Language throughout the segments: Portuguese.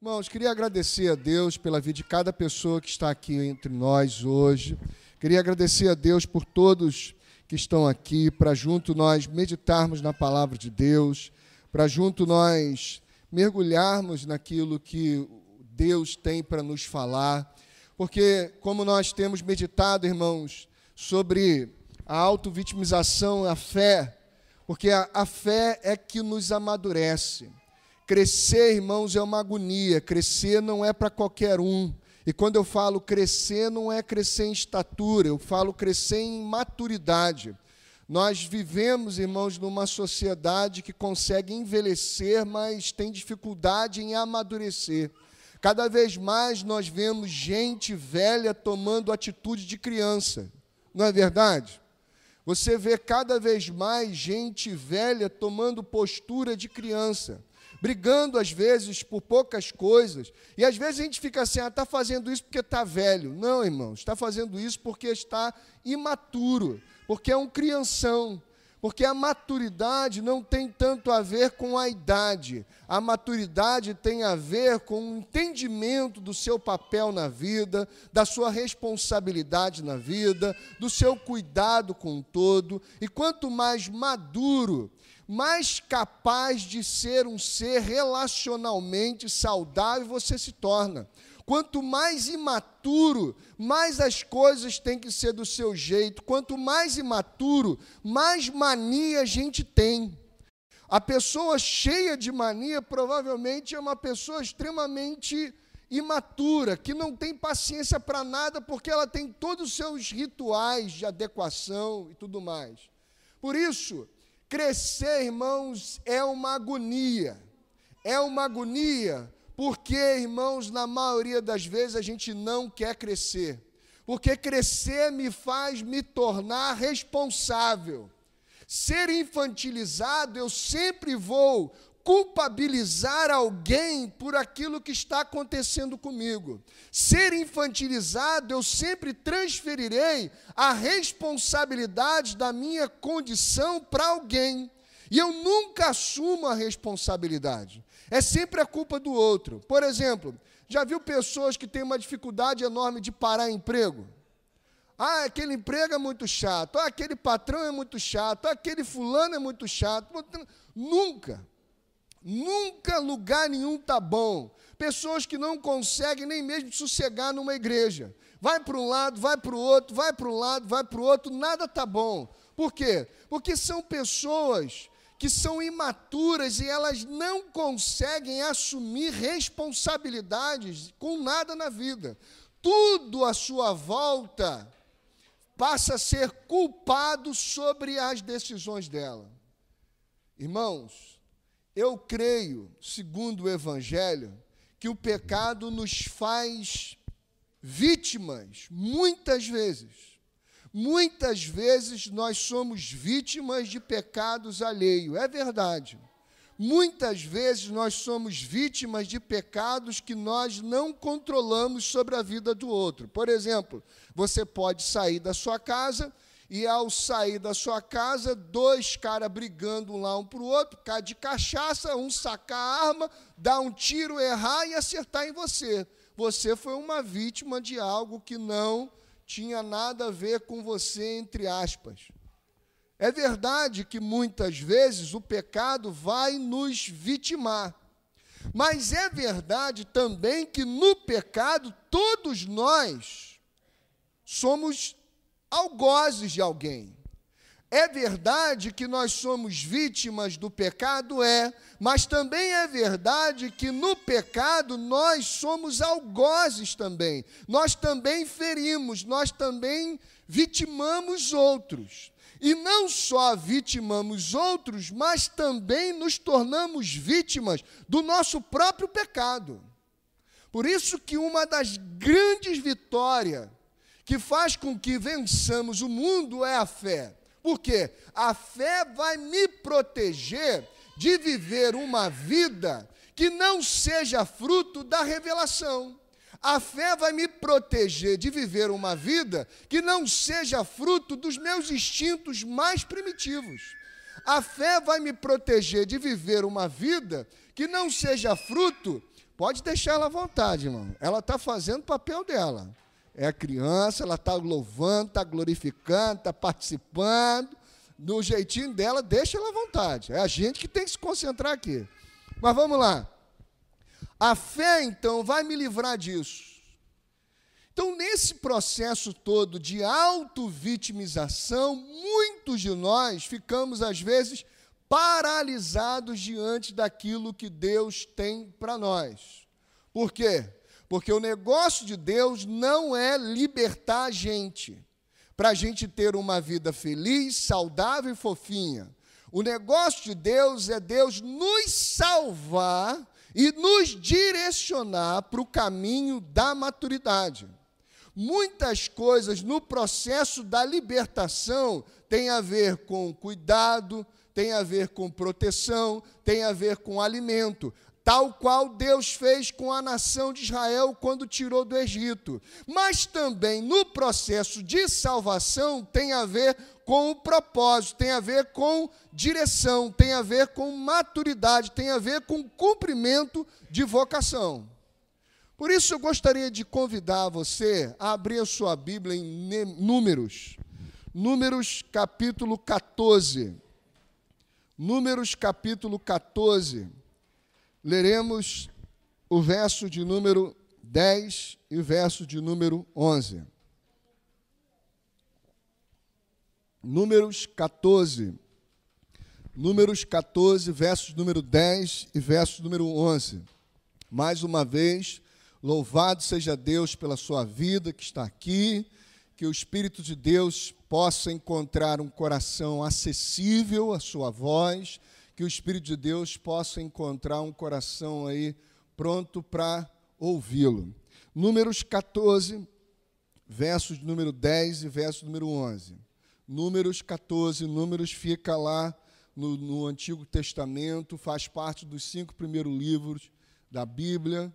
Irmãos, queria agradecer a Deus pela vida de cada pessoa que está aqui entre nós hoje. Queria agradecer a Deus por todos que estão aqui, para junto nós meditarmos na palavra de Deus, para junto nós mergulharmos naquilo que Deus tem para nos falar. Porque, como nós temos meditado, irmãos, sobre a autovitimização, a fé, porque a fé é que nos amadurece. Crescer, irmãos, é uma agonia. Crescer não é para qualquer um. E quando eu falo crescer, não é crescer em estatura, eu falo crescer em maturidade. Nós vivemos, irmãos, numa sociedade que consegue envelhecer, mas tem dificuldade em amadurecer. Cada vez mais nós vemos gente velha tomando atitude de criança. Não é verdade? Você vê cada vez mais gente velha tomando postura de criança, brigando às vezes por poucas coisas, e às vezes a gente fica assim, está fazendo isso porque está velho. Não, irmãos, está fazendo isso porque está imaturo, porque é um crianção, porque a maturidade não tem tanto a ver com a idade, a maturidade tem a ver com o entendimento do seu papel na vida, da sua responsabilidade na vida, do seu cuidado com o todo, e quanto mais maduro, mais capaz de ser um ser relacionalmente saudável você se torna. Quanto mais imaturo, mais as coisas têm que ser do seu jeito. Quanto mais imaturo, mais mania a gente tem. A pessoa cheia de mania provavelmente é uma pessoa extremamente imatura, que não tem paciência para nada, porque ela tem todos os seus rituais de adequação e tudo mais. Por isso, crescer, irmãos, é uma agonia. É uma agonia porque, irmãos, na maioria das vezes a gente não quer crescer. Porque crescer me faz me tornar responsável. Ser infantilizado, eu sempre vou culpabilizar alguém por aquilo que está acontecendo comigo. Ser infantilizado, eu sempre transferirei a responsabilidade da minha condição para alguém. E eu nunca assumo a responsabilidade. É sempre a culpa do outro. Por exemplo, já viu pessoas que têm uma dificuldade enorme de parar emprego? Ah, aquele emprego é muito chato. Ah, aquele patrão é muito chato. Ah, aquele fulano é muito chato. Nunca lugar nenhum está bom. Pessoas que não conseguem nem mesmo sossegar numa igreja. Vai para um lado, vai para o outro, vai para um lado, vai para o outro, nada está bom. Por quê? Porque são pessoas que são imaturas e elas não conseguem assumir responsabilidades com nada na vida. Tudo à sua volta passa a ser culpado sobre as decisões dela. Irmãos, eu creio, segundo o Evangelho, que o pecado nos faz vítimas, muitas vezes. Muitas vezes nós somos vítimas de pecados alheios, é verdade. Muitas vezes nós somos vítimas de pecados que nós não controlamos sobre a vida do outro. Por exemplo, você pode sair da sua casa e, ao sair da sua casa, dois caras brigando lá um para o outro, cara de cachaça, um sacar a arma, dar um tiro, errar e acertar em você. Você foi uma vítima de algo que não tinha nada a ver com você, entre aspas. É verdade que muitas vezes o pecado vai nos vitimar, mas é verdade também que no pecado todos nós somos algozes de alguém. É verdade que nós somos vítimas do pecado, mas também é verdade que no pecado nós somos algozes também. Nós também ferimos, nós também vitimamos outros. E não só vitimamos outros, mas também nos tornamos vítimas do nosso próprio pecado. Por isso que uma das grandes vitórias que faz com que vençamos o mundo é a fé. Por quê? A fé vai me proteger de viver uma vida que não seja fruto da revelação. A fé vai me proteger de viver uma vida que não seja fruto dos meus instintos mais primitivos. A fé vai me proteger de viver uma vida que não seja fruto Pode deixar ela à vontade, irmão. Ela está fazendo o papel dela. É a criança, ela está louvando, está glorificando, está participando. Do jeitinho dela, deixa ela à vontade. É a gente que tem que se concentrar aqui. Mas vamos lá. A fé, então, vai me livrar disso. Então, nesse processo todo de auto-vitimização, muitos de nós ficamos, às vezes, paralisados diante daquilo que Deus tem para nós. Por quê? Porque o negócio de Deus não é libertar a gente, para a gente ter uma vida feliz, saudável e fofinha. O negócio de Deus é Deus nos salvar e nos direcionar para o caminho da maturidade. Muitas coisas no processo da libertação têm a ver com cuidado, tem a ver com proteção, tem a ver com alimento, tal qual Deus fez com a nação de Israel quando tirou do Egito. Mas também no processo de salvação tem a ver com o propósito, tem a ver com direção, tem a ver com maturidade, tem a ver com cumprimento de vocação. Por isso eu gostaria de convidar você a abrir a sua Bíblia em Números. Números capítulo 14. Números capítulo 14, leremos o verso de número 10 e o verso de número 11. Números 14, versos número 10 e verso número 11. Mais uma vez, louvado seja Deus pela sua vida que está aqui, que o Espírito de Deus possa encontrar um coração acessível à sua voz, que o Espírito de Deus possa encontrar um coração aí pronto para ouvi-lo. Números 14, versos número 10 e verso número 11. Números 14, Números fica lá no Antigo Testamento, faz parte dos 5 primeiros livros da Bíblia,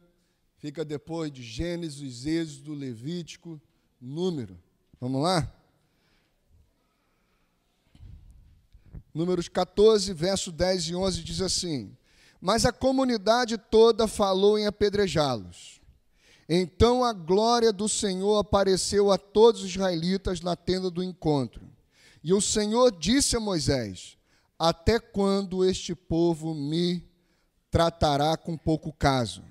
fica depois de Gênesis, Êxodo, Levítico, Número. Vamos lá? Números 14, verso 10 e 11 diz assim: Mas a comunidade toda falou em apedrejá-los. Então a glória do Senhor apareceu a todos os israelitas na tenda do encontro. E o Senhor disse a Moisés: Até quando este povo me tratará com pouco caso?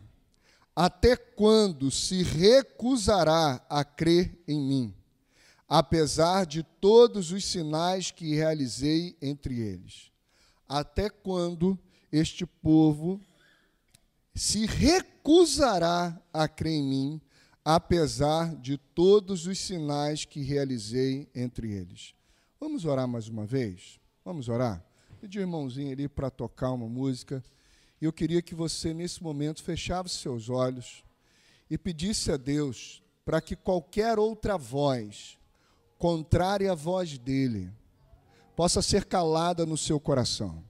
Até quando se recusará a crer em mim, apesar de todos os sinais que realizei entre eles? Até quando este povo se recusará a crer em mim, apesar de todos os sinais que realizei entre eles? Vamos orar mais uma vez? Vamos orar? Pedi o irmãozinho ali para tocar uma música. E eu queria que você, nesse momento, fechasse seus olhos e pedisse a Deus para que qualquer outra voz, contrária à voz dele, possa ser calada no seu coração.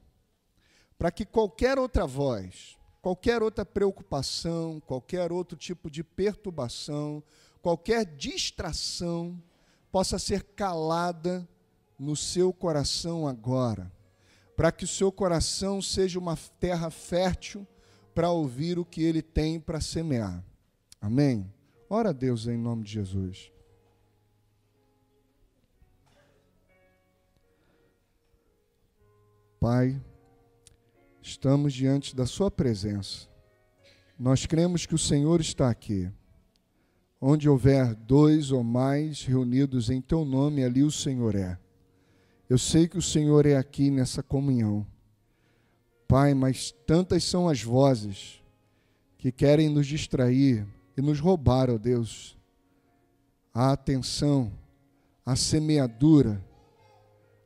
Para que qualquer outra voz, qualquer outra preocupação, qualquer outro tipo de perturbação, qualquer distração, possa ser calada no seu coração agora, para que o seu coração seja uma terra fértil para ouvir o que ele tem para semear. Amém? Ora a Deus em nome de Jesus. Pai, estamos diante da sua presença. Nós cremos que o Senhor está aqui. Onde houver 2 ou mais reunidos em teu nome, ali o Senhor é. Eu sei que o Senhor é aqui nessa comunhão. Pai, mas tantas são as vozes que querem nos distrair e nos roubar, ó Deus, a atenção, a semeadura.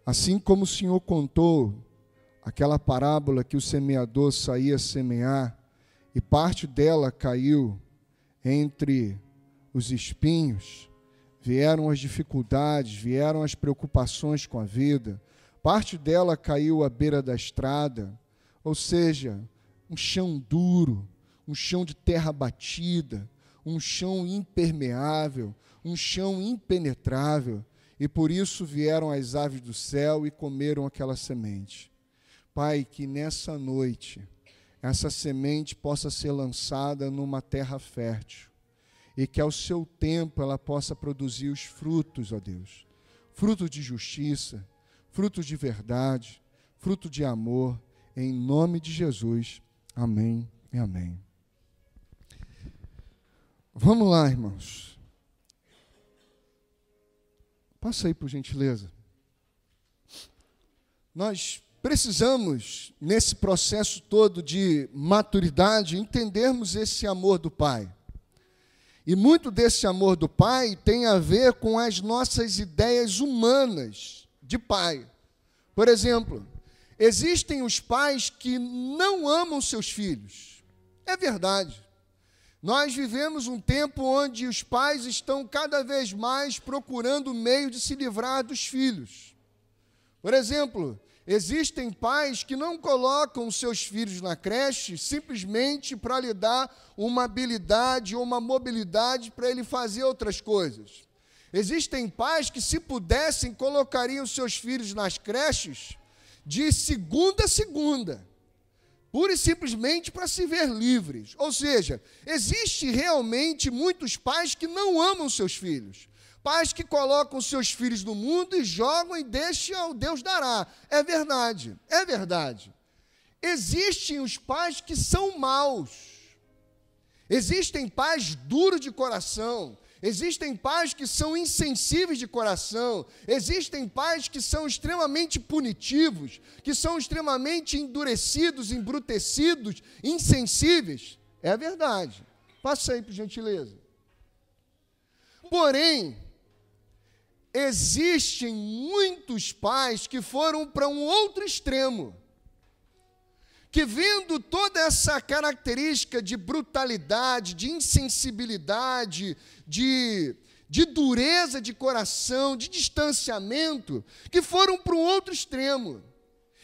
Assim como o Senhor contou aquela parábola que o semeador saía semear e parte dela caiu entre os espinhos, vieram as dificuldades, vieram as preocupações com a vida, parte dela caiu à beira da estrada, ou seja, um chão duro, um chão de terra batida, um chão impermeável, um chão impenetrável, e por isso vieram as aves do céu e comeram aquela semente. Pai, que nessa noite essa semente possa ser lançada numa terra fértil e que ao seu tempo ela possa produzir os frutos, ó Deus, frutos de justiça, frutos de verdade, fruto de amor, em nome de Jesus. Amém e amém. Vamos lá, irmãos. Passa aí, por gentileza. Nós precisamos, nesse processo todo de maturidade, entendermos esse amor do Pai. E muito desse amor do Pai tem a ver com as nossas ideias humanas de pai. Por exemplo, existem os pais que não amam seus filhos. É verdade. Nós vivemos um tempo onde os pais estão cada vez mais procurando meio de se livrar dos filhos. Por exemplo, existem pais que não colocam seus filhos na creche simplesmente para lhe dar uma habilidade ou uma mobilidade para ele fazer outras coisas. Existem pais que, se pudessem, colocariam seus filhos nas creches de segunda a segunda, pura e simplesmente para se ver livres. Ou seja, existe realmente muitos pais que não amam seus filhos. Pais que colocam seus filhos no mundo e jogam e deixam, Deus dará. É verdade, é verdade. Existem os pais que são maus. Existem pais duros de coração. Existem pais que são insensíveis de coração. Existem pais que são extremamente punitivos, que são extremamente endurecidos, embrutecidos, insensíveis. É verdade. Passa aí, por gentileza. Porém, existem muitos pais que foram para um outro extremo, que vendo toda essa característica de brutalidade, de insensibilidade, de dureza de coração, de distanciamento, que foram para um outro extremo.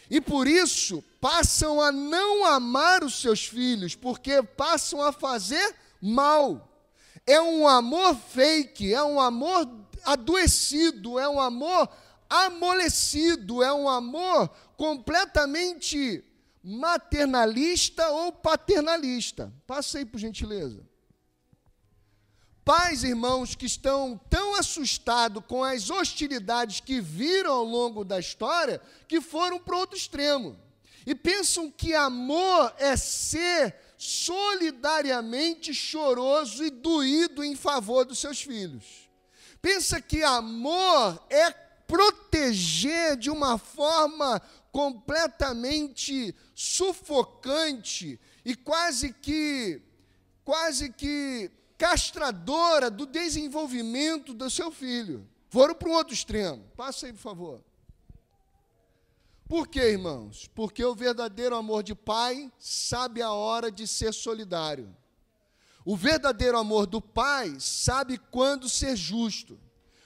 E por isso passam a não amar os seus filhos, porque passam a fazer mal. É um amor fake, é um amor adoecido, é um amor amolecido, é um amor completamente maternalista ou paternalista. Passa aí, por gentileza. Pais, irmãos, que estão tão assustados com as hostilidades que viram ao longo da história, que foram para outro extremo. E pensam que amor é ser solidariamente choroso e doído em favor dos seus filhos. Pensa que amor é proteger de uma forma completamente sufocante e quase que castradora do desenvolvimento do seu filho. Foram para um outro extremo. Passa aí, por favor. Por quê, irmãos? Porque o verdadeiro amor de pai sabe a hora de ser solidário. O verdadeiro amor do pai sabe quando ser justo.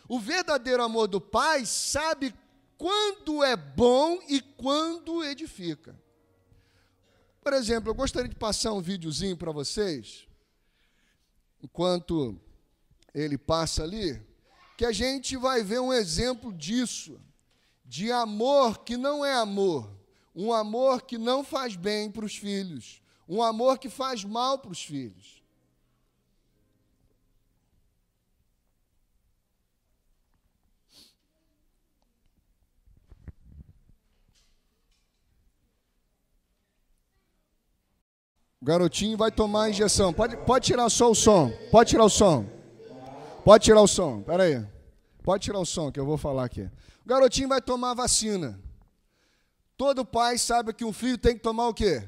O verdadeiro amor do pai sabe quando é bom e quando edifica. Por exemplo, eu gostaria de passar um videozinho para vocês, enquanto ele passa ali, que a gente vai ver um exemplo disso, de amor que não é amor, um amor que não faz bem para os filhos, um amor que faz mal para os filhos. O garotinho vai tomar a injeção. Pode tirar só o som. Pode tirar o som. Pode tirar o som. Espera aí. Pode tirar o som que eu vou falar aqui. O garotinho vai tomar a vacina. Todo pai sabe que um filho tem que tomar o quê?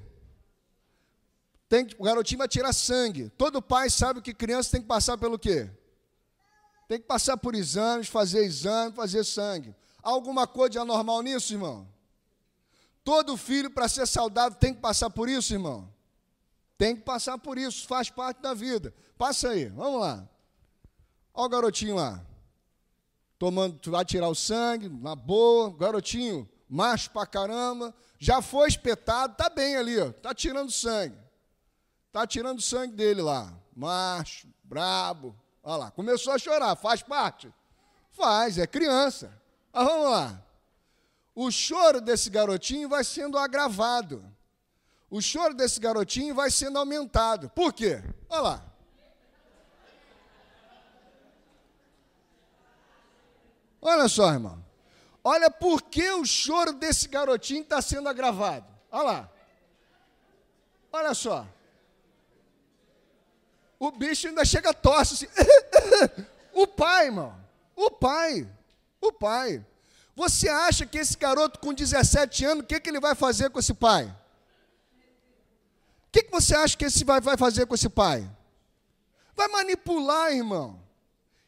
O garotinho vai tirar sangue. Todo pai sabe que criança tem que passar pelo quê? Tem que passar por exames, fazer sangue. Há alguma coisa de anormal nisso, irmão? Todo filho, para ser saudável, tem que passar por isso, irmão? Tem que passar por isso, faz parte da vida. Passa aí, vamos lá. Olha o garotinho lá. Vai tirar o sangue, na boa. Garotinho, macho pra caramba. Já foi espetado, tá bem ali, ó. Tá tirando sangue. Tá tirando sangue dele lá. Macho, brabo. Olha lá, começou a chorar, faz parte? Faz, é criança. Mas vamos lá. O choro desse garotinho vai sendo agravado. o choro desse garotinho vai sendo aumentado. Por quê? Olha lá. Olha só, irmão. Olha por que o choro desse garotinho está sendo agravado. Olha lá. Olha só. O bicho ainda chega tosse assim. O pai, irmão. O pai. Você acha que esse garoto com 17 anos, o que ele vai fazer com esse pai? O que você acha que esse vai fazer com esse pai? Vai manipular, irmão.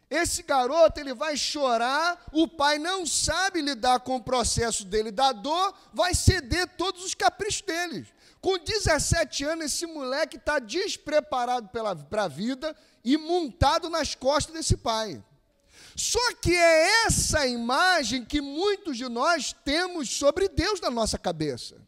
Esse garoto, ele vai chorar, o pai não sabe lidar com o processo dele da dor, vai ceder todos os caprichos dele. Com 17 anos, esse moleque está despreparado para a vida e montado nas costas desse pai. Só que é essa imagem que muitos de nós temos sobre Deus na nossa cabeça.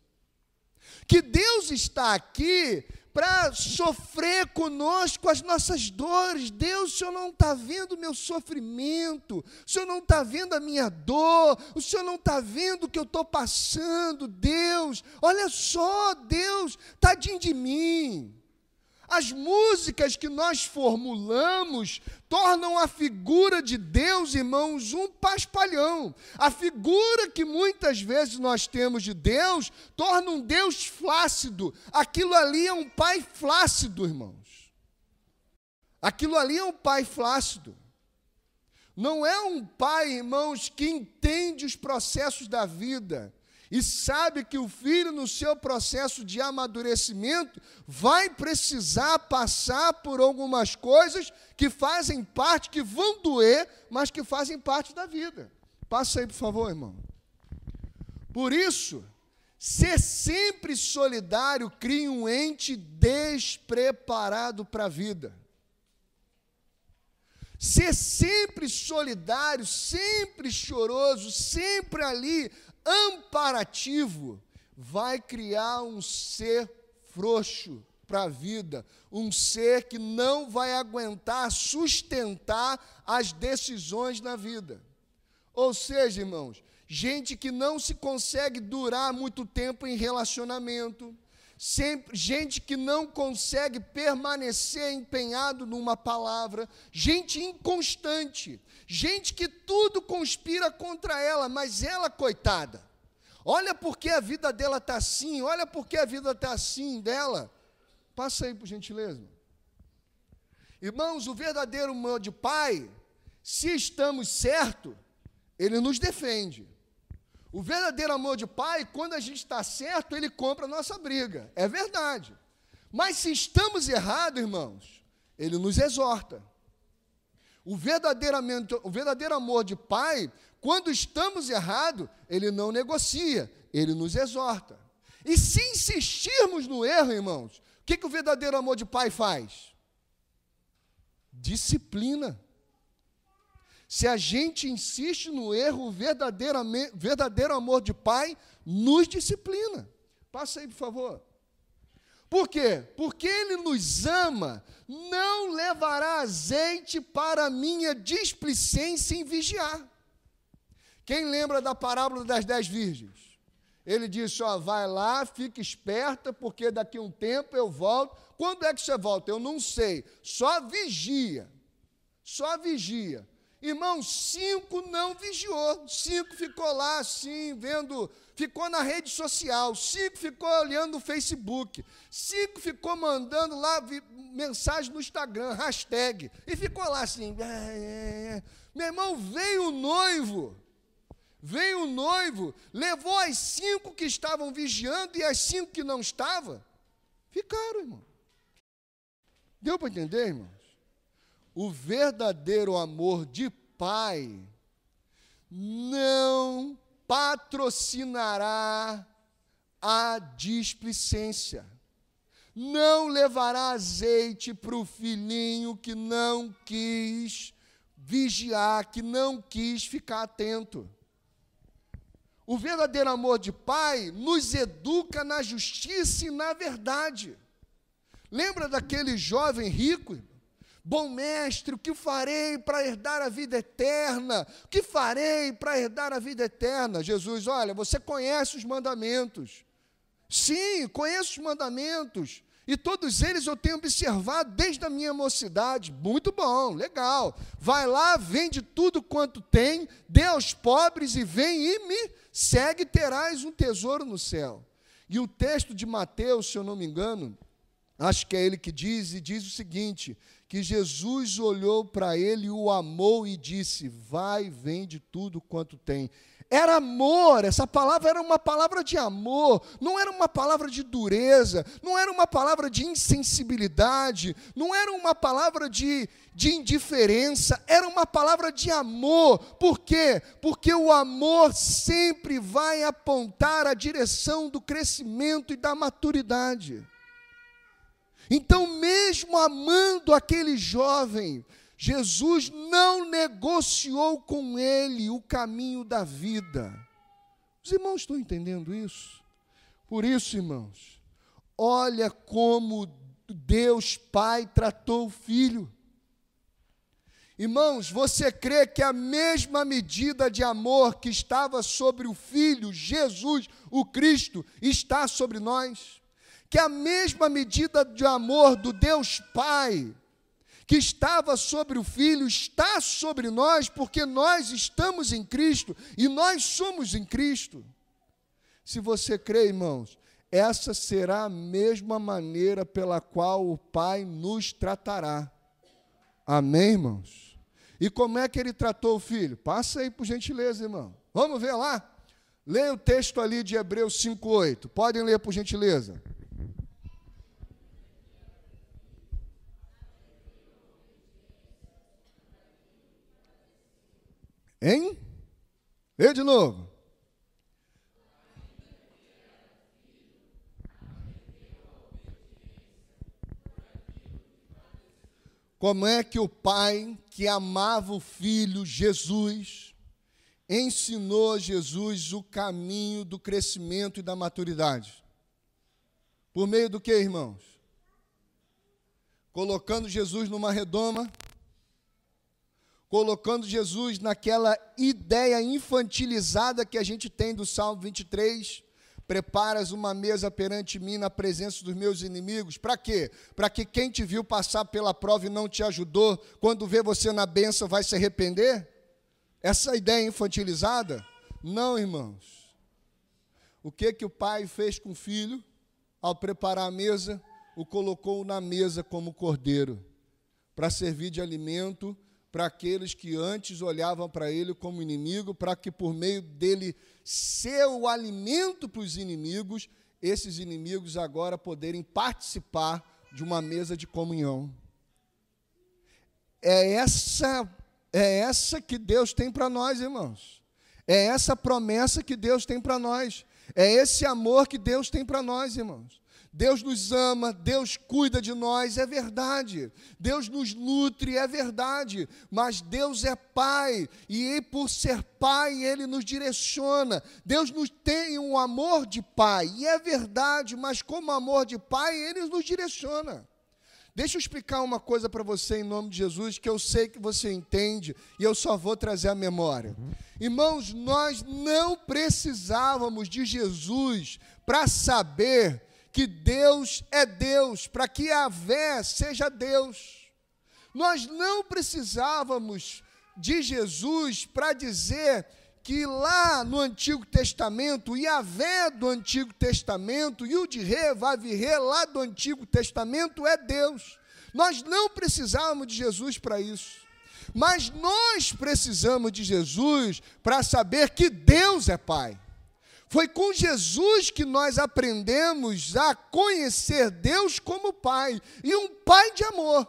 Que Deus está aqui para sofrer conosco as nossas dores. Deus, o Senhor não está vendo o meu sofrimento, o Senhor não está vendo a minha dor, o Senhor não está vendo o que eu estou passando. Deus, olha só, Deus, tadinho de mim. As músicas que nós formulamos tornam a figura de Deus, irmãos, um paspalhão. A figura que muitas vezes nós temos de Deus torna um Deus flácido. Aquilo ali é um pai flácido, irmãos. Aquilo ali é um pai flácido. Não é um pai, irmãos, que entende os processos da vida e sabe que o filho, no seu processo de amadurecimento, vai precisar passar por algumas coisas que fazem parte, que vão doer, mas que fazem parte da vida. Passa aí, por favor, irmão. Por isso, ser sempre solidário cria um ente despreparado para a vida. Ser sempre solidário, sempre choroso, sempre ali, amparativo, vai criar um ser frouxo para a vida, um ser que não vai aguentar sustentar as decisões na vida. Ou seja, irmãos, gente que não se consegue durar muito tempo em relacionamento, gente que não consegue permanecer empenhado numa palavra, gente inconstante, gente que tudo conspira contra ela, mas ela, coitada, olha porque a vida dela está assim, olha porque a vida está assim dela. Passa aí, por gentileza. Irmãos, o verdadeiro amor de pai, se estamos certos, ele nos defende. O verdadeiro amor de pai, quando a gente está certo, ele compra a nossa briga. É verdade. Mas se estamos errados, irmãos, ele nos exorta. O verdadeiro amor de pai, quando estamos errados, ele não negocia, ele nos exorta. E se insistirmos no erro, irmãos, o que o verdadeiro amor de pai faz? Disciplina. Se a gente insiste no erro, o verdadeiro amor de pai nos disciplina. Passa aí, por favor. Por quê? Porque ele nos ama, não levará azeite para a minha displicência em vigiar. Quem lembra da parábola das 10 virgens? Ele disse, vai lá, fica esperta, porque daqui a um tempo eu volto. Quando é que você volta? Eu não sei. Só vigia. Só vigia. Irmão, 5 não vigiou, 5 ficou lá assim, vendo, ficou na rede social, 5 ficou olhando o Facebook, 5 ficou mandando lá mensagem no Instagram, hashtag, e ficou lá assim, Meu irmão, veio o noivo, levou as 5 que estavam vigiando e as 5 que não estavam, ficaram, irmão. Deu para entender, irmão? O verdadeiro amor de pai não patrocinará a displicência, não levará azeite para o filhinho que não quis vigiar, que não quis ficar atento. O verdadeiro amor de pai nos educa na justiça e na verdade. Lembra daquele jovem rico? Bom mestre, o que farei para herdar a vida eterna? O que farei para herdar a vida eterna? Jesus, olha, você conhece os mandamentos. Sim, conheço os mandamentos. E todos eles eu tenho observado desde a minha mocidade. Muito bom, legal. Vai lá, vende tudo quanto tem, dê aos pobres e vem e me segue, terás um tesouro no céu. E o texto de Mateus, se eu não me engano, acho que é ele que diz, e diz o seguinte, que Jesus olhou para ele, o amou e disse, vai, vende tudo quanto tem. Era amor, essa palavra era uma palavra de amor, não era uma palavra de dureza, não era uma palavra de insensibilidade, não era uma palavra de indiferença, era uma palavra de amor. Por quê? Porque o amor sempre vai apontar a direção do crescimento e da maturidade. Então, mesmo amando aquele jovem, Jesus não negociou com ele o caminho da vida. Os irmãos estão entendendo isso? Por isso, irmãos, olha como Deus Pai tratou o Filho. Irmãos, você crê que a mesma medida de amor que estava sobre o Filho, Jesus, o Cristo, está sobre nós? Que a mesma medida de amor do Deus Pai, que estava sobre o Filho, está sobre nós, porque nós estamos em Cristo e nós somos em Cristo. Se você crê, irmãos, essa será a mesma maneira pela qual o Pai nos tratará. Amém, irmãos? E como é que ele tratou o Filho? Passa aí, por gentileza, irmão. Vamos ver lá? Leia o texto ali de Hebreus 5:8. Podem ler, por gentileza. Hein? Lê de novo. Como é que o Pai, que amava o Filho, Jesus, ensinou a Jesus o caminho do crescimento e da maturidade? Por meio do que, irmãos? Colocando Jesus numa redoma, colocando Jesus naquela ideia infantilizada que a gente tem do Salmo 23, preparas uma mesa perante mim na presença dos meus inimigos. Para quê? Para que quem te viu passar pela prova e não te ajudou, quando vê você na bênção, vai se arrepender? Essa ideia infantilizada? Não, irmãos. O que o pai fez com o filho? Ao preparar a mesa, o colocou na mesa como cordeiro, para servir de alimento para aqueles que antes olhavam para ele como inimigo, para que por meio dele ser o alimento para os inimigos, esses inimigos agora poderem participar de uma mesa de comunhão. É essa que Deus tem para nós, irmãos. É essa promessa que Deus tem para nós. É esse amor que Deus tem para nós, irmãos. Deus nos ama, Deus cuida de nós, é verdade. Deus nos nutre, é verdade. Mas Deus é Pai, e por ser Pai, Ele nos direciona. Deus nos tem um amor de Pai, e é verdade, mas como amor de Pai, Ele nos direciona. Deixa eu explicar uma coisa para você em nome de Jesus, que eu sei que você entende, e eu só vou trazer a memória. Irmãos, nós não precisávamos de Jesus para saber que Deus é Deus, para que Yahvé seja Deus. Nós não precisávamos de Jesus para dizer que lá no Antigo Testamento, o Yahvé do Antigo Testamento e o de Vavirê lá do Antigo Testamento é Deus. Nós não precisávamos de Jesus para isso. Mas nós precisamos de Jesus para saber que Deus é Pai. Foi com Jesus que nós aprendemos a conhecer Deus como Pai, e um Pai de amor.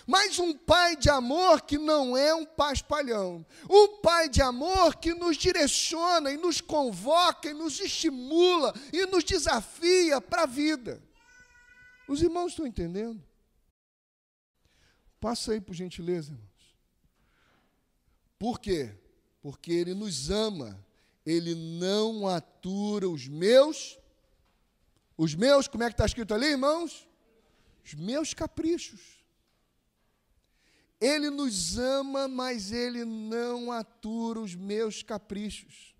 Mas um Pai de amor que não é um paspalhão. Um Pai de amor que nos direciona e nos convoca e nos estimula e nos desafia para a vida. Os irmãos estão entendendo? Passa aí, por gentileza, irmãos. Por quê? Porque Ele nos ama. Ele não atura os meus, como é que está escrito ali, irmãos? Os meus caprichos. Ele nos ama, mas Ele não atura os meus caprichos.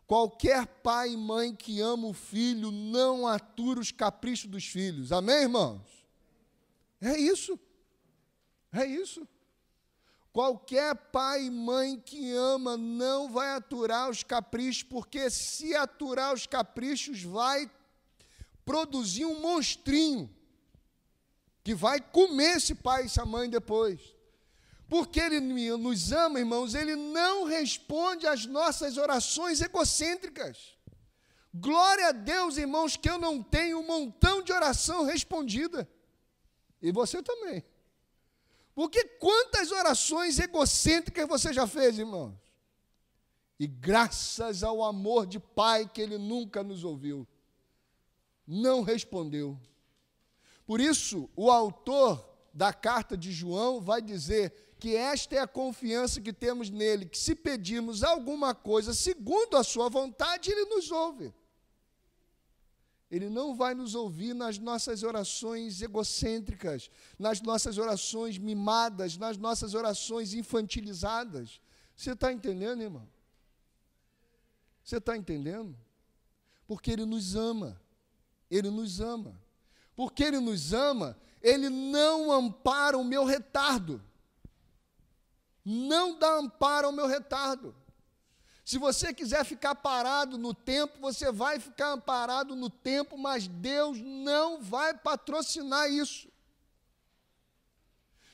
Qualquer pai e mãe que ama o filho não atura os caprichos dos filhos. Amém, irmãos? É isso. É isso. Qualquer pai e mãe que ama não vai aturar os caprichos, porque se aturar os caprichos vai produzir um monstrinho que vai comer esse pai e essa mãe depois. Porque Ele nos ama, irmãos, Ele não responde às nossas orações egocêntricas. Glória a Deus, irmãos, que eu não tenho um montão de oração respondida. E você também. Porque quantas orações egocêntricas você já fez, irmãos? E graças ao amor de Pai que Ele nunca nos ouviu, não respondeu. Por isso, o autor da carta de João vai dizer que esta é a confiança que temos nele, que se pedirmos alguma coisa segundo a sua vontade, Ele nos ouve. Ele não vai nos ouvir nas nossas orações egocêntricas, nas nossas orações mimadas, nas nossas orações infantilizadas. Você está entendendo, irmão? Você está entendendo? Porque Ele nos ama. Ele nos ama. Porque Ele nos ama, Ele não ampara o meu retardo. Não dá amparo ao meu retardo. Se você quiser ficar parado no tempo, você vai ficar amparado no tempo, mas Deus não vai patrocinar isso.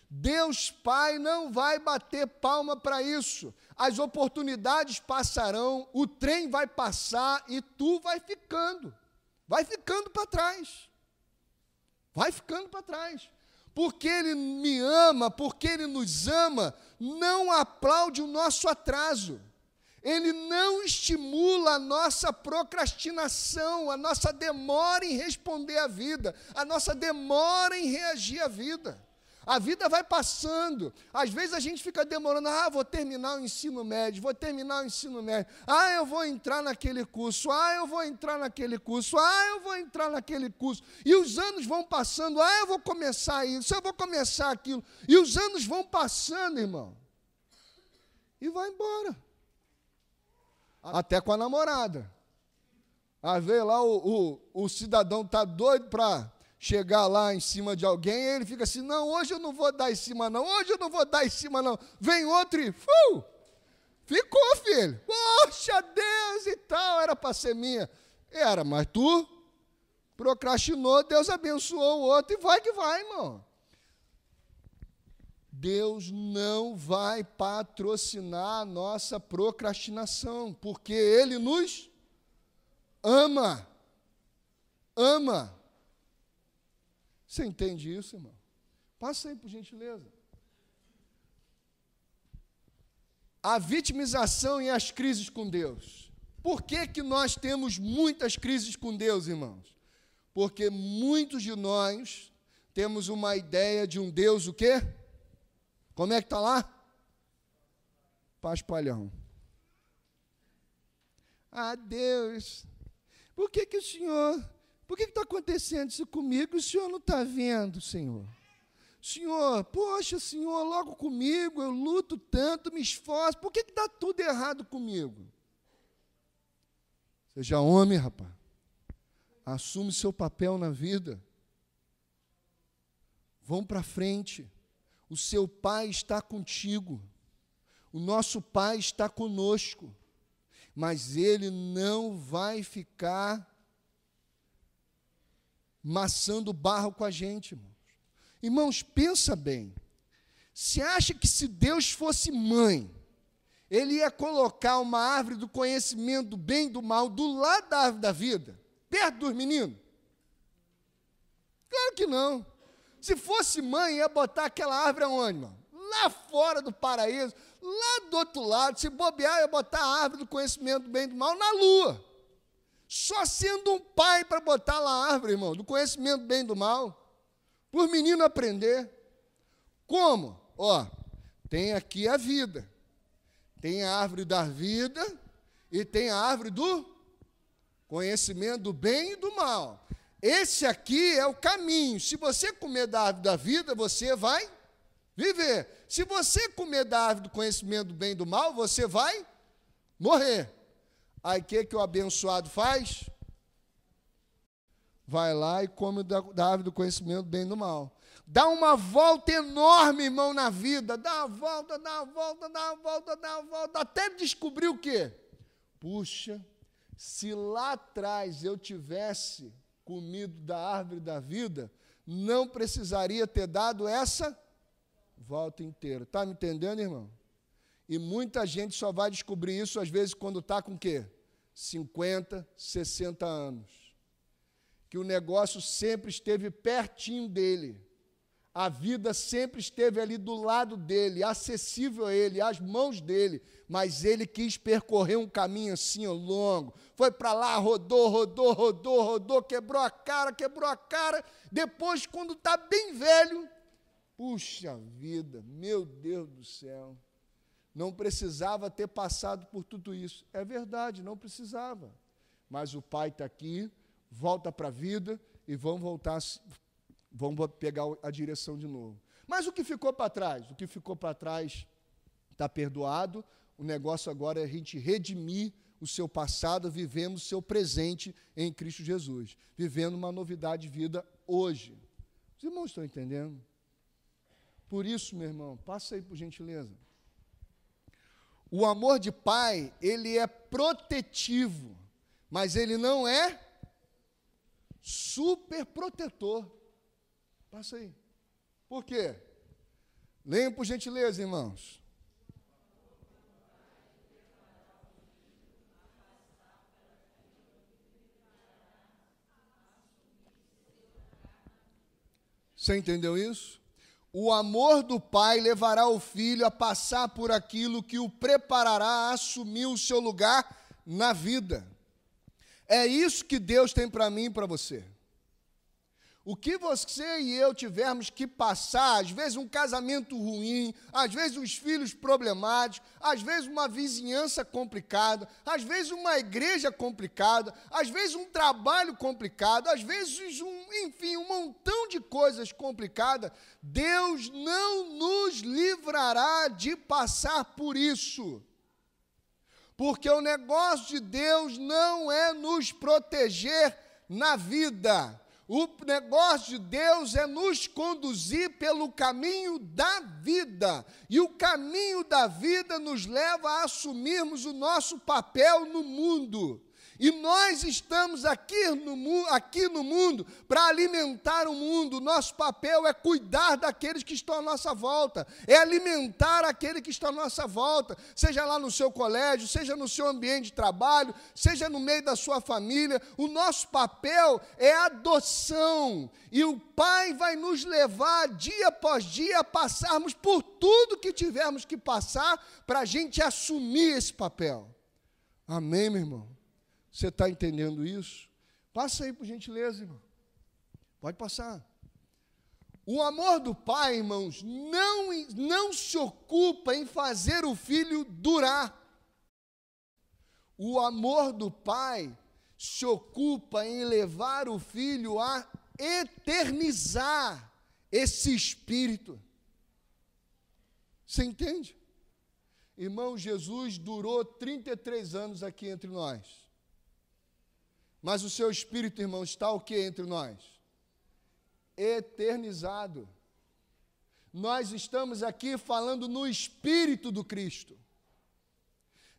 Deus Pai não vai bater palma para isso. As oportunidades passarão, o trem vai passar e tu vai ficando para trás. Vai ficando para trás. Porque Ele me ama, porque Ele nos ama, não aplaude o nosso atraso. Ele não estimula a nossa procrastinação, a nossa demora em responder à vida, a nossa demora em reagir à vida. A vida vai passando. Às vezes a gente fica demorando. Vou terminar o ensino médio, eu vou entrar naquele curso, eu vou entrar naquele curso, eu vou entrar naquele curso. E os anos vão passando, eu vou começar isso, eu vou começar aquilo. E os anos vão passando, irmão. E vai embora. Até com a namorada. Às vezes lá o cidadão está doido para chegar lá em cima de alguém, e ele fica assim, não, hoje eu não vou dar em cima não, vem outro e, ficou, filho, poxa, Deus e tal, era para ser minha, era, mas tu procrastinou, Deus abençoou o outro, e vai que vai, irmão. Deus não vai patrocinar a nossa procrastinação, porque Ele nos ama. Você entende isso, irmão? Passa aí, por gentileza. A vitimização e as crises com Deus. Por que nós temos muitas crises com Deus, irmãos? Porque muitos de nós temos uma ideia de um Deus, o quê? Como é que está lá? Paspalhão. Deus, por que o Senhor... Por que está acontecendo isso comigo? O Senhor não está vendo, Senhor? Senhor, poxa, Senhor, logo comigo, eu luto tanto, me esforço, por que está tudo errado comigo? Seja homem, rapaz. Assume seu papel na vida. Vão para frente. O seu Pai está contigo. O nosso Pai está conosco. Mas Ele não vai ficar maçando barro com a gente, irmãos. Irmãos, pensa bem. Você acha que se Deus fosse mãe, Ele ia colocar uma árvore do conhecimento do bem e do mal do lado da árvore da vida, perto dos meninos? Claro que não. Se fosse mãe, ia botar aquela árvore aonde, irmão? Lá fora do paraíso, lá do outro lado. Se bobear, ia botar a árvore do conhecimento do bem e do mal na lua. Só sendo um pai para botar lá a árvore, irmão, do conhecimento do bem e do mal, para os meninos aprender. Como? Tem aqui a vida. Tem a árvore da vida e tem a árvore do conhecimento do bem e do mal. Esse aqui é o caminho. Se você comer da árvore da vida, você vai viver. Se você comer da árvore do conhecimento do bem e do mal, você vai morrer. Aí o que o abençoado faz? Vai lá e come da árvore do conhecimento do bem e do mal. Dá uma volta enorme, irmão, na vida. Dá uma volta, dá uma volta, dá uma volta, dá uma volta, até descobrir o quê? Puxa, se lá atrás eu tivesse comido da árvore da vida, não precisaria ter dado essa volta inteira. Está me entendendo, irmão? E muita gente só vai descobrir isso, às vezes, quando está com o quê? 50, 60 anos. Que o negócio sempre esteve pertinho dele. A vida sempre esteve ali do lado dele, acessível a ele, às mãos dele. Mas ele quis percorrer um caminho assim, longo. Foi para lá, rodou, quebrou a cara. Depois, quando está bem velho, puxa vida, meu Deus do céu. Não precisava ter passado por tudo isso. É verdade, não precisava. Mas o pai está aqui, volta para a vida e vão pegar a direção de novo. Mas o que ficou para trás? O que ficou para trás está perdoado. O negócio agora é a gente redimir o seu passado, vivendo o seu presente em Cristo Jesus. Vivendo uma novidade de vida hoje. Os irmãos estão entendendo? Por isso, meu irmão, passa aí por gentileza. O amor de pai, ele é protetivo, mas ele não é super protetor. Passa aí. Por quê? Leiam por gentileza, irmãos. Você entendeu isso? O amor do pai levará o filho a passar por aquilo que o preparará a assumir o seu lugar na vida. É isso que Deus tem para mim e para você. O que você e eu tivermos que passar, às vezes um casamento ruim, às vezes os filhos problemáticos, às vezes uma vizinhança complicada, às vezes uma igreja complicada, às vezes um trabalho complicado, às vezes um montão de coisas complicadas, Deus não nos livrará de passar por isso. Porque o negócio de Deus não é nos proteger na vida. O negócio de Deus é nos conduzir pelo caminho da vida. E o caminho da vida nos leva a assumirmos o nosso papel no mundo. E nós estamos aqui no mundo para alimentar o mundo. O nosso papel é cuidar daqueles que estão à nossa volta, é alimentar aquele que está à nossa volta, seja lá no seu colégio, seja no seu ambiente de trabalho, seja no meio da sua família. O nosso papel é adoção, e o Pai vai nos levar dia após dia a passarmos por tudo que tivermos que passar para a gente assumir esse papel. Amém, meu irmão? Você está entendendo isso? Passa aí, por gentileza, irmão. Pode passar. O amor do pai, irmãos, não se ocupa em fazer o filho durar. O amor do pai se ocupa em levar o filho a eternizar esse espírito. Você entende? Irmão, Jesus durou 33 anos aqui entre nós. Mas o seu espírito, irmão, está o que entre nós? Eternizado. Nós estamos aqui falando no espírito do Cristo.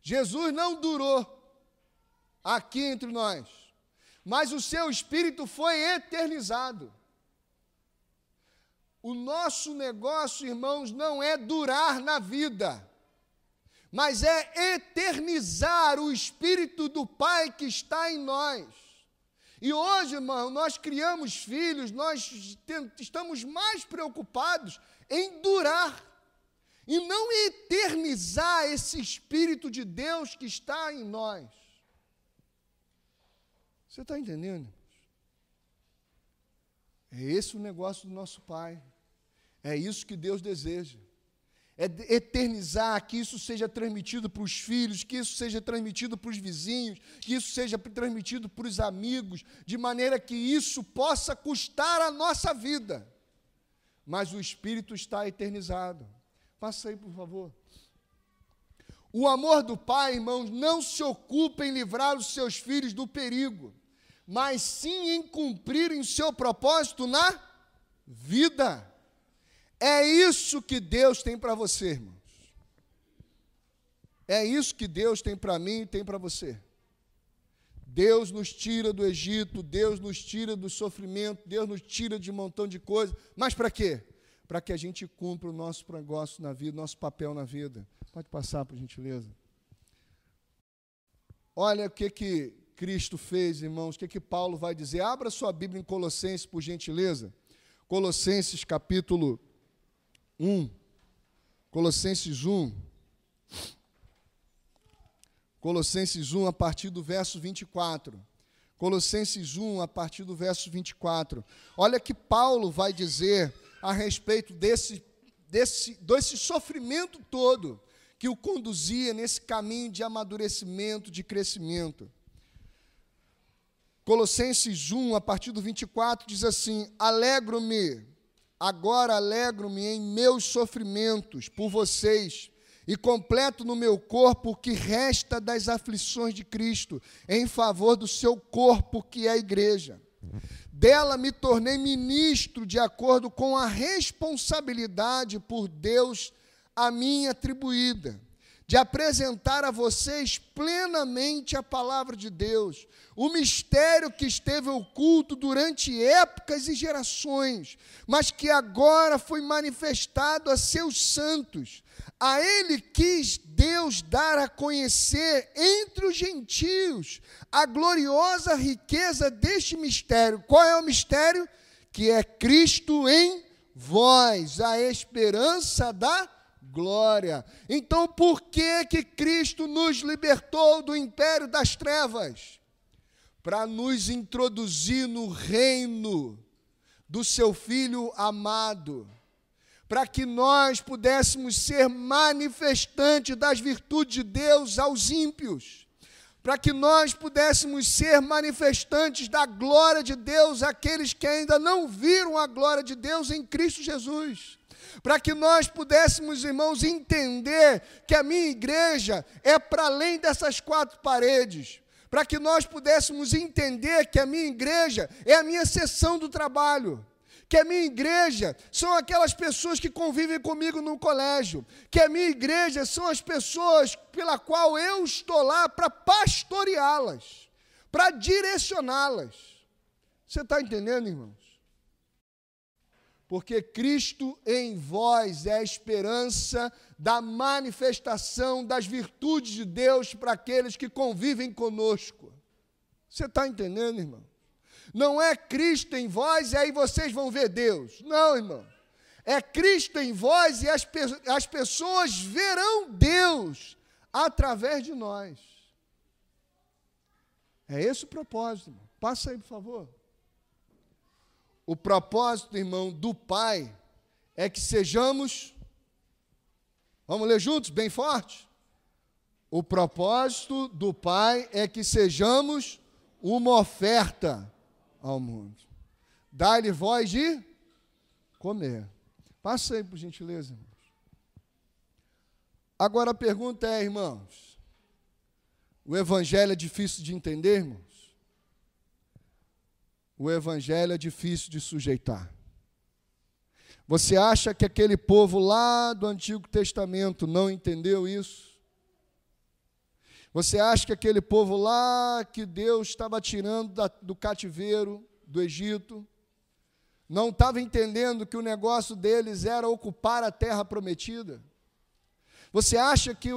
Jesus não durou aqui entre nós, mas o seu espírito foi eternizado. O nosso negócio, irmãos, não é durar na vida, mas é eternizar o Espírito do Pai que está em nós. E hoje, irmão, nós criamos filhos, nós estamos mais preocupados em durar, e não eternizar esse Espírito de Deus que está em nós. Você está entendendo? É esse o negócio do nosso Pai. É isso que Deus deseja. É eternizar, que isso seja transmitido para os filhos, que isso seja transmitido para os vizinhos, que isso seja transmitido para os amigos, de maneira que isso possa custar a nossa vida. Mas o Espírito está eternizado. Passa aí, por favor. O amor do pai, irmãos, não se ocupa em livrar os seus filhos do perigo, mas sim em cumprirem o seu propósito na vida. É isso que Deus tem para você, irmãos. É isso que Deus tem para mim e tem para você. Deus nos tira do Egito, Deus nos tira do sofrimento, Deus nos tira de um montão de coisas. Mas para quê? Para que a gente cumpra o nosso negócio na vida, nosso papel na vida. Pode passar, por gentileza. Olha o que Cristo fez, irmãos, o que Paulo vai dizer. Abra sua Bíblia em Colossenses, por gentileza. Colossenses capítulo 1. Colossenses 1. Colossenses 1, a partir do verso 24. Colossenses 1, a partir do verso 24. Olha que Paulo vai dizer a respeito desse sofrimento todo que o conduzia nesse caminho de amadurecimento, de crescimento. Colossenses 1, a partir do 24, diz assim: agora alegro-me em meus sofrimentos por vocês, e completo no meu corpo o que resta das aflições de Cristo, em favor do seu corpo, que é a igreja. Dela me tornei ministro de acordo com a responsabilidade por Deus a mim atribuída, de apresentar a vocês plenamente a palavra de Deus, o mistério que esteve oculto durante épocas e gerações, mas que agora foi manifestado a seus santos. A ele quis Deus dar a conhecer entre os gentios a gloriosa riqueza deste mistério. Qual é o mistério? Que é Cristo em vós, a esperança da glória. Então, por que Cristo nos libertou do império das trevas? Para nos introduzir no reino do seu Filho amado, para que nós pudéssemos ser manifestantes das virtudes de Deus aos ímpios, para que nós pudéssemos ser manifestantes da glória de Deus àqueles que ainda não viram a glória de Deus em Cristo Jesus, para que nós pudéssemos, irmãos, entender que a minha igreja é para além dessas quatro paredes, para que nós pudéssemos entender que a minha igreja é a minha seção do trabalho, que a minha igreja são aquelas pessoas que convivem comigo no colégio, que a minha igreja são as pessoas pela qual eu estou lá para pastoreá-las, para direcioná-las. Você está entendendo, irmãos? Porque Cristo em vós é a esperança da manifestação das virtudes de Deus para aqueles que convivem conosco. Você está entendendo, irmão? Não é Cristo em vós e aí vocês vão ver Deus. Não, irmão. É Cristo em vós e as pessoas verão Deus através de nós. É esse o propósito, irmão. Passa aí, por favor. O propósito, irmão, do Pai é que sejamos... Vamos ler juntos, bem forte? O propósito do Pai é que sejamos uma oferta ao mundo. Dá-lhe voz de comer. Passa aí, por gentileza, irmãos. Agora a pergunta é, irmãos, o evangelho é difícil de entender, irmãos? O evangelho é difícil de sujeitar. Você acha que aquele povo lá do Antigo Testamento não entendeu isso? Você acha que aquele povo lá que Deus estava tirando do cativeiro do Egito, não estava entendendo que o negócio deles era ocupar a terra prometida? Você acha que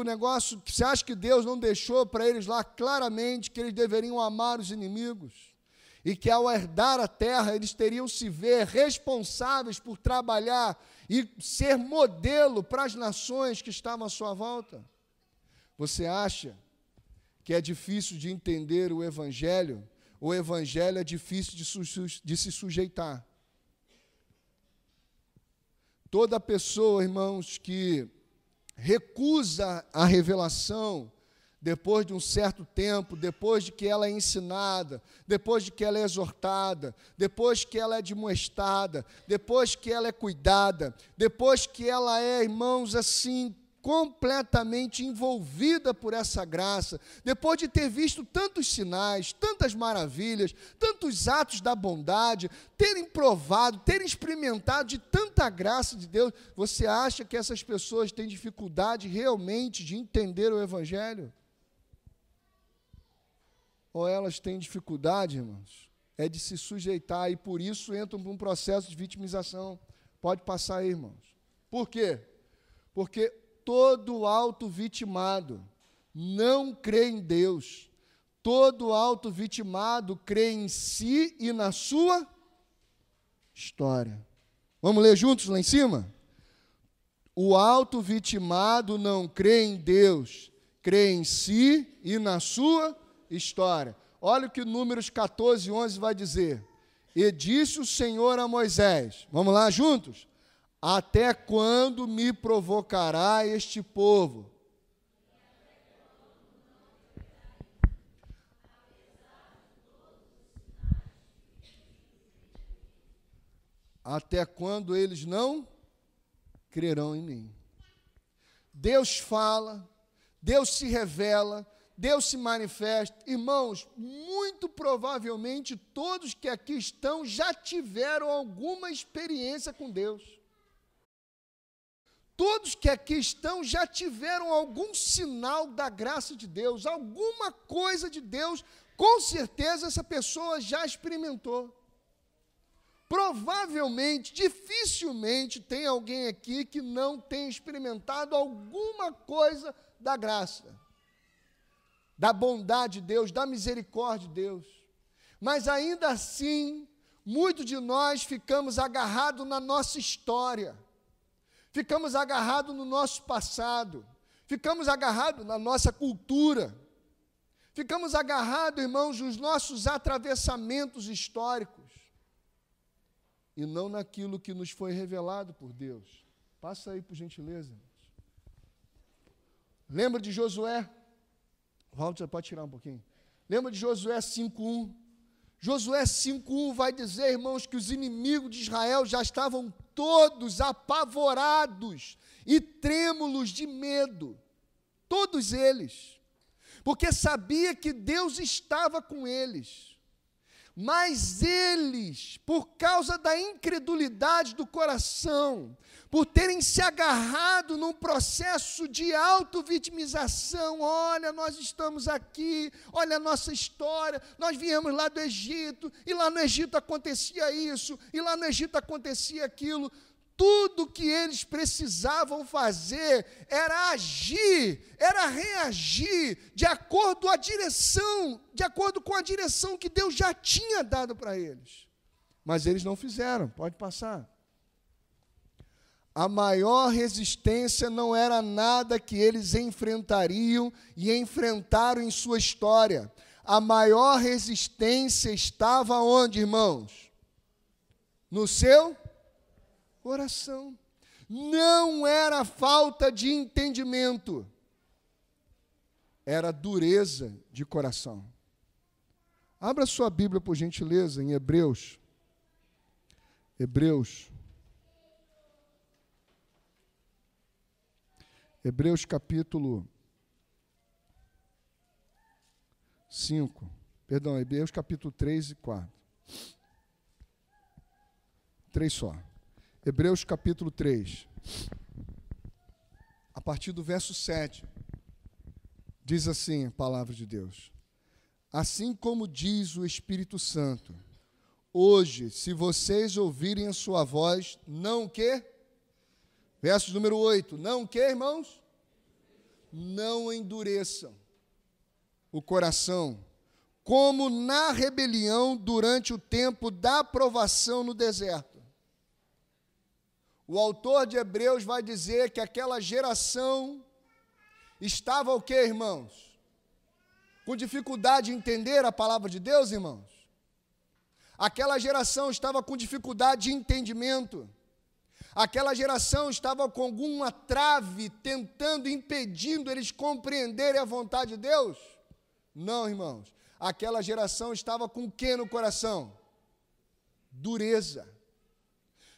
Deus não deixou para eles lá claramente que eles deveriam amar os inimigos? E que ao herdar a terra, eles teriam se ver responsáveis por trabalhar e ser modelo para as nações que estavam à sua volta? Você acha que é difícil de entender o Evangelho é difícil de se sujeitar. Toda pessoa, irmãos, que recusa a revelação, depois de um certo tempo, depois de que ela é ensinada, depois de que ela é exortada, depois que ela é admoestada, depois que ela é cuidada, depois que ela é, irmãos, assim, completamente envolvida por essa graça, depois de ter visto tantos sinais, tantas maravilhas, tantos atos da bondade, terem provado, terem experimentado de tanta graça de Deus, você acha que essas pessoas têm dificuldade realmente de entender o Evangelho? Ou elas têm dificuldade, irmãos, é de se sujeitar e por isso entram num processo de vitimização? Pode passar aí, irmãos. Por quê? Porque todo auto-vitimado não crê em Deus. Todo auto-vitimado crê em si e na sua história. Vamos ler juntos lá em cima? O auto-vitimado não crê em Deus, crê em si e na sua história. Olha o que Números 14, 11 vai dizer. E disse o Senhor a Moisés, vamos lá juntos? Até quando me provocará este povo? Até quando eles não crerão em mim? Deus fala, Deus se revela, Deus se manifesta. Irmãos, muito provavelmente todos que aqui estão já tiveram alguma experiência com Deus. Todos que aqui estão já tiveram algum sinal da graça de Deus, alguma coisa de Deus, com certeza essa pessoa já experimentou. Provavelmente, dificilmente tem alguém aqui que não tenha experimentado alguma coisa da graça, da bondade de Deus, da misericórdia de Deus. Mas ainda assim, muitos de nós ficamos agarrados na nossa história, ficamos agarrados no nosso passado, ficamos agarrados na nossa cultura, ficamos agarrados, irmãos, nos nossos atravessamentos históricos, e não naquilo que nos foi revelado por Deus. Passa aí, por gentileza. Lembra de Josué? Walter, pode tirar um pouquinho. Lembra de Josué 5:1? Josué 5:1 vai dizer, irmãos, que os inimigos de Israel já estavam todos apavorados e trêmulos de medo. Todos eles. Porque sabia que Deus estava com eles. Mas eles, por causa da incredulidade do coração, por terem se agarrado num processo de auto-vitimização, olha, nós estamos aqui, olha a nossa história, nós viemos lá do Egito, e lá no Egito acontecia isso, e lá no Egito acontecia aquilo. Tudo que eles precisavam fazer era agir, era reagir de acordo com a direção que Deus já tinha dado para eles. Mas eles não fizeram, pode passar. A maior resistência não era nada que eles enfrentariam e enfrentaram em sua história. A maior resistência estava onde, irmãos? No seu coração. Não era falta de entendimento, era dureza de coração. Abra sua Bíblia, por gentileza, em Hebreus. Hebreus capítulo 5. Perdão, Hebreus capítulo 3 e 4. 3 só. Hebreus capítulo 3, a partir do verso 7, diz assim a palavra de Deus: assim como diz o Espírito Santo, hoje, se vocês ouvirem a sua voz, não o quê? Verso número 8, não o quê, irmãos? Não endureçam o coração, como na rebelião durante o tempo da provação no deserto. O autor de Hebreus vai dizer que aquela geração estava o quê, irmãos? Com dificuldade de entender a palavra de Deus, irmãos? Aquela geração estava com dificuldade de entendimento. Aquela geração estava com alguma trave tentando, impedindo eles compreenderem a vontade de Deus? Não, irmãos. Aquela geração estava com o quê no coração? Dureza.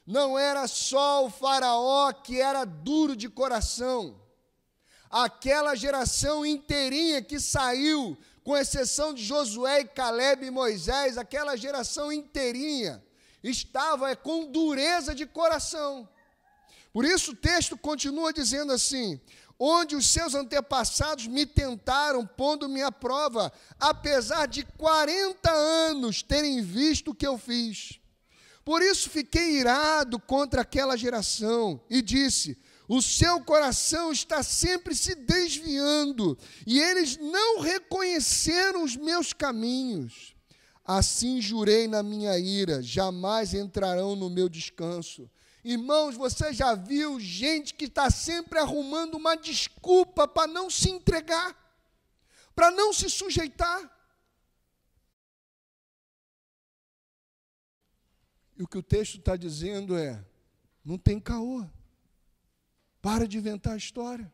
Não era só o faraó que era duro de coração. Aquela geração inteirinha que saiu, com exceção de Josué e Caleb e Moisés, aquela geração inteirinha estava com dureza de coração. Por isso o texto continua dizendo assim: onde os seus antepassados me tentaram, pondo-me à prova, apesar de 40 anos terem visto o que eu fiz. Por isso fiquei irado contra aquela geração e disse: o seu coração está sempre se desviando, e eles não reconheceram os meus caminhos. Assim jurei na minha ira, jamais entrarão no meu descanso. Irmãos, você já viu gente que está sempre arrumando uma desculpa para não se entregar, para não se sujeitar? E o que o texto está dizendo é: não tem caô. Para de inventar história.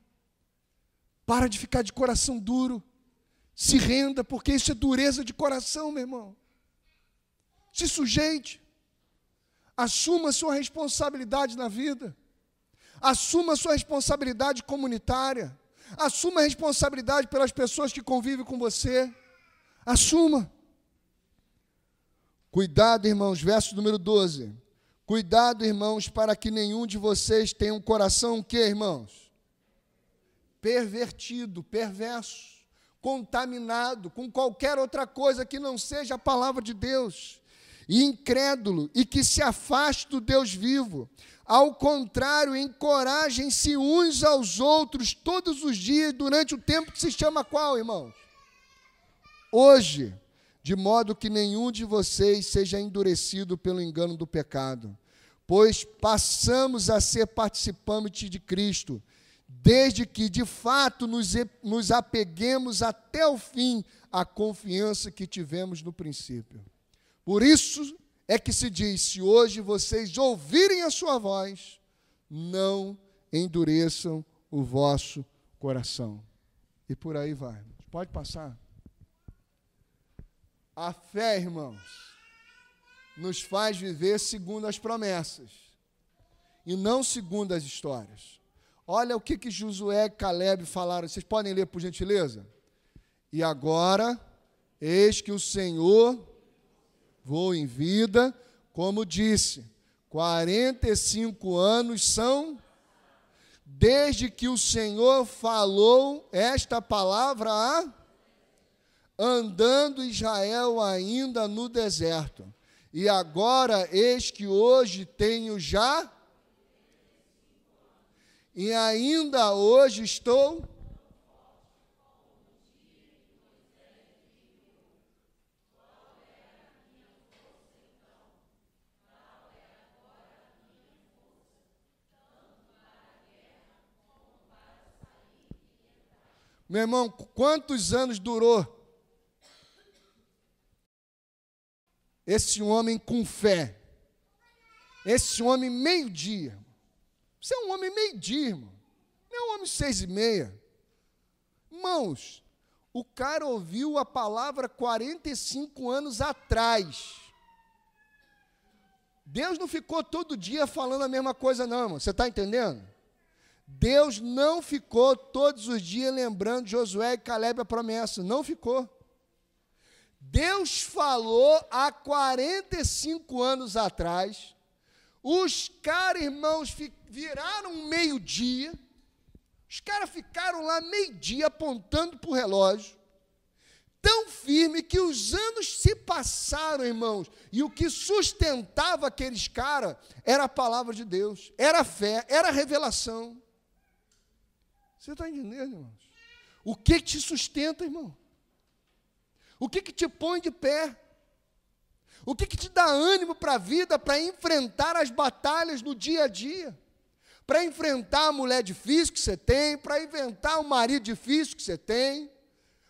Para de ficar de coração duro. Se renda, porque isso é dureza de coração, meu irmão. Se sujeite. Assuma a sua responsabilidade na vida. Assuma a sua responsabilidade comunitária. Assuma a responsabilidade pelas pessoas que convivem com você. Assuma. Cuidado, irmãos, verso número 12. Cuidado, irmãos, para que nenhum de vocês tenha um coração o quê, irmãos? Pervertido, perverso, contaminado com qualquer outra coisa que não seja a palavra de Deus, e incrédulo, e que se afaste do Deus vivo. Ao contrário, encorajem-se uns aos outros todos os dias, durante o tempo que se chama qual, irmãos? Hoje, de modo que nenhum de vocês seja endurecido pelo engano do pecado, pois passamos a ser participantes de Cristo, desde que, de fato, nos apeguemos até o fim à confiança que tivemos no princípio. Por isso é que se diz: se hoje vocês ouvirem a sua voz, não endureçam o vosso coração. E por aí vai. Pode passar. A fé, irmãos, nos faz viver segundo as promessas e não segundo as histórias. Olha o que Josué e Caleb falaram. Vocês podem ler, por gentileza? E agora, eis que o Senhor voa em vida, como disse, 45 anos são desde que o Senhor falou esta palavra andando Israel ainda no deserto. E agora, eis que hoje tenho já, e ainda hoje estou. Meu irmão, quantos anos durou esse homem com fé? Esse homem meio-dia. Você é um homem meio-dia, irmão. Não é um homem 6:30. Irmãos, o cara ouviu a palavra 45 anos atrás. Deus não ficou todo dia falando a mesma coisa, não, irmão. Você está entendendo? Deus não ficou todos os dias lembrando Josué e Caleb a promessa. Não ficou. Deus falou há 45 anos atrás. Os caras, irmãos, viraram meio-dia. Os caras ficaram lá meio-dia apontando para o relógio. Tão firme que os anos se passaram, irmãos. E o que sustentava aqueles caras era a palavra de Deus. Era a fé, era a revelação. Você está entendendo, irmãos? O que te sustenta, irmão? O que te põe de pé? O que te dá ânimo para a vida, para enfrentar as batalhas no dia a dia? Para enfrentar a mulher difícil que você tem, para enfrentar o marido difícil que você tem,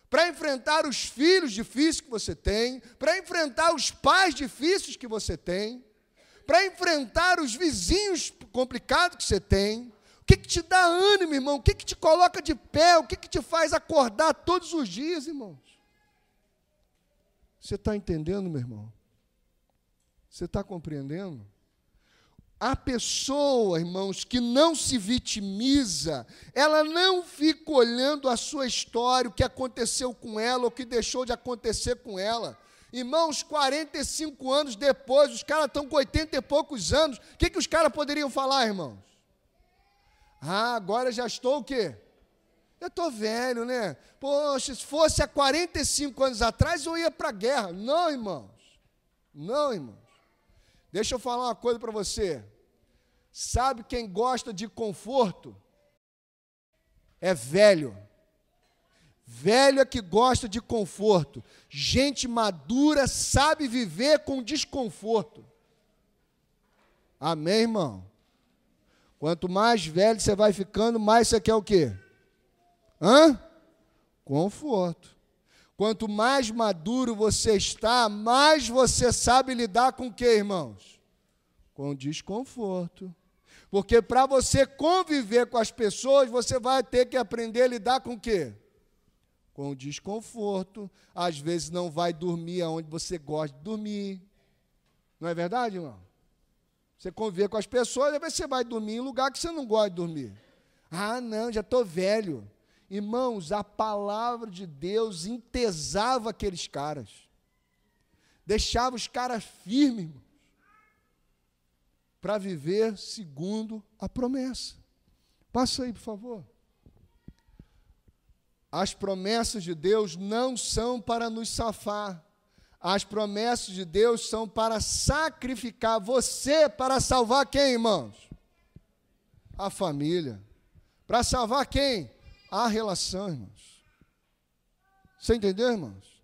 para enfrentar os filhos difíceis que você tem, para enfrentar os pais difíceis que você tem, para enfrentar os vizinhos complicados que você tem. O que te dá ânimo, irmão? O que te coloca de pé? O que te faz acordar todos os dias, irmãos? Você está entendendo, meu irmão? Você está compreendendo? A pessoa, irmãos, que não se vitimiza, ela não fica olhando a sua história, o que aconteceu com ela, ou o que deixou de acontecer com ela. Irmãos, 45 anos depois, os caras estão com 80 e poucos anos, o que os caras poderiam falar, irmãos? Ah, agora já estou o quê? Eu estou velho, né? Poxa, se fosse há 45 anos atrás, eu ia para a guerra. Não, irmãos. Não, irmãos. Deixa eu falar uma coisa para você. Sabe quem gosta de conforto? É velho. Velho é que gosta de conforto. Gente madura sabe viver com desconforto. Amém, irmão? Quanto mais velho você vai ficando, mais você quer o quê? Conforto. Quanto mais maduro você está, mais você sabe lidar com o quê, irmãos? Com desconforto. Porque para você conviver com as pessoas, você vai ter que aprender a lidar com o quê? Com o desconforto. Às vezes não vai dormir aonde você gosta de dormir. Não é verdade, irmão? Você conviver com as pessoas, às vezes você vai dormir em lugar que você não gosta de dormir. Ah, não, já estou velho. Irmãos, a palavra de Deus entesava aqueles caras. Deixava os caras firmes, irmãos, para viver segundo a promessa. Passa aí, por favor. As promessas de Deus não são para nos safar. As promessas de Deus são para sacrificar você para salvar quem, irmãos? A família. Para salvar quem? A relação, irmãos. Você entendeu, irmãos?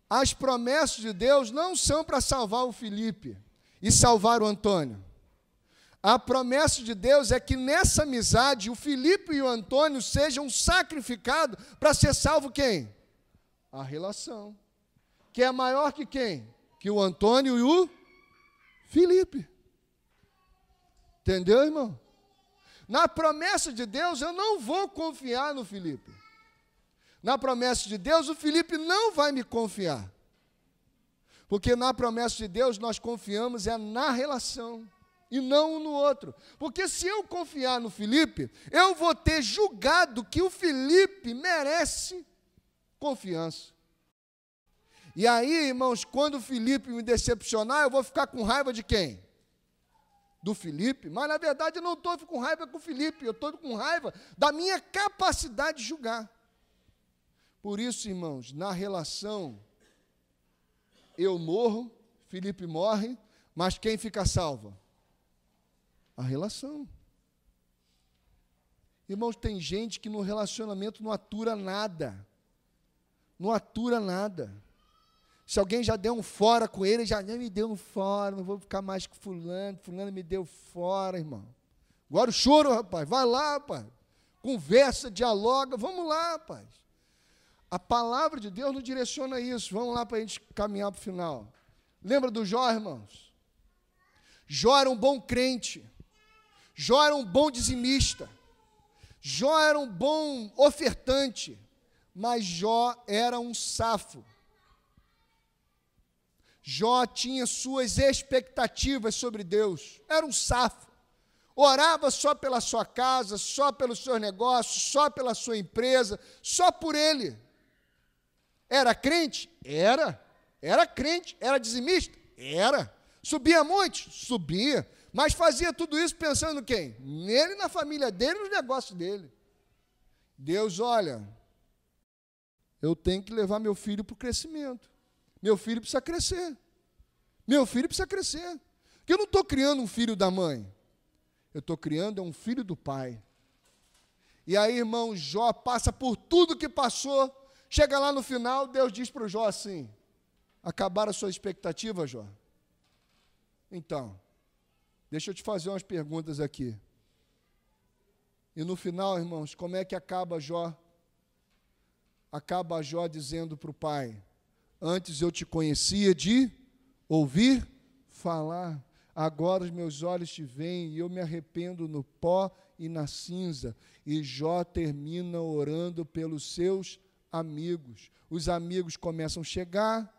As promessas de Deus não são para salvar o Felipe e salvar o Antônio. A promessa de Deus é que nessa amizade o Felipe e o Antônio sejam sacrificados para ser salvo quem? A relação. Que é maior que quem? Que o Antônio e o Felipe. Entendeu, irmão? Na promessa de Deus, eu não vou confiar no Felipe. Na promessa de Deus, o Felipe não vai me confiar. Porque na promessa de Deus, nós confiamos na relação e não um no outro. Porque se eu confiar no Felipe, eu vou ter julgado que o Felipe merece confiança. E aí, irmãos, quando o Felipe me decepcionar, eu vou ficar com raiva de quem? Do Felipe, mas na verdade eu não estou com raiva com o Felipe, eu estou com raiva da minha capacidade de julgar. Por isso, irmãos, na relação, eu morro, Felipe morre, mas quem fica salvo? A relação. Irmãos, tem gente que no relacionamento não atura nada. Não atura nada. Se alguém já deu um fora com ele, já me deu um fora, não vou ficar mais com fulano me deu fora, irmão. Agora o choro, rapaz, vai lá, rapaz. Conversa, dialoga, vamos lá, rapaz. A palavra de Deus nos direciona isso. Vamos lá para a gente caminhar para o final. Lembra do Jó, irmãos? Jó era um bom crente. Jó era um bom dizimista. Jó era um bom ofertante. Mas Jó era um safo. Jó tinha suas expectativas sobre Deus, era um safo, orava só pela sua casa, só pelos seus negócios, só pela sua empresa, só por ele. Era crente? Era crente. Era dizimista? Era. Subia monte? Subia, mas fazia tudo isso pensando em quem? Nele, na família dele, nos negócios dele. Deus, olha, eu tenho que levar meu filho para o crescimento. Meu filho precisa crescer. Meu filho precisa crescer. Porque eu não estou criando um filho da mãe. Eu estou criando um filho do pai. E aí, irmão, Jó passa por tudo que passou. Chega lá no final, Deus diz para o Jó assim: acabaram a sua expectativa, Jó? Então, deixa eu te fazer umas perguntas aqui. E no final, irmãos, como é que acaba Jó? Acaba Jó dizendo para o pai: antes eu te conhecia de ouvir falar, agora os meus olhos te veem e eu me arrependo no pó e na cinza. E Jó termina orando pelos seus amigos. Os amigos começam a chegar,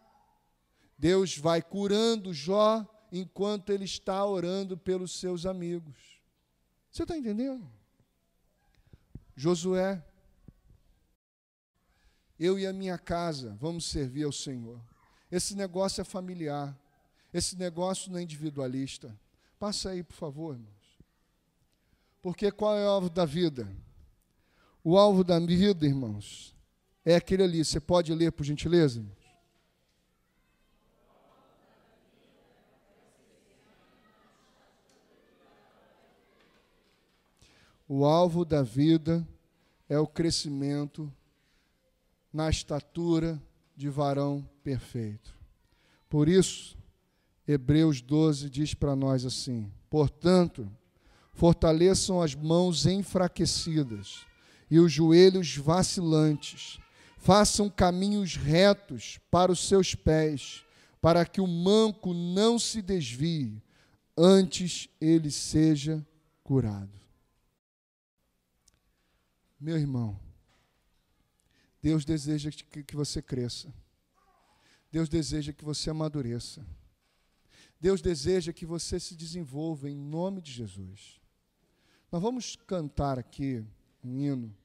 Deus vai curando Jó, enquanto ele está orando pelos seus amigos. Você está entendendo? Josué, eu e a minha casa vamos servir ao Senhor. Esse negócio é familiar. Esse negócio não é individualista. Passa aí, por favor, irmãos. Porque qual é o alvo da vida? O alvo da vida, irmãos, é aquele ali. Você pode ler, por gentileza, irmãos? O alvo da vida é o crescimento na estatura de varão perfeito. Por isso, Hebreus 12 diz para nós assim: portanto, fortaleçam as mãos enfraquecidas e os joelhos vacilantes, façam caminhos retos para os seus pés, para que o manco não se desvie, antes ele seja curado. Meu irmão, Deus deseja que você cresça. Deus deseja que você amadureça. Deus deseja que você se desenvolva em nome de Jesus. Nós vamos cantar aqui um hino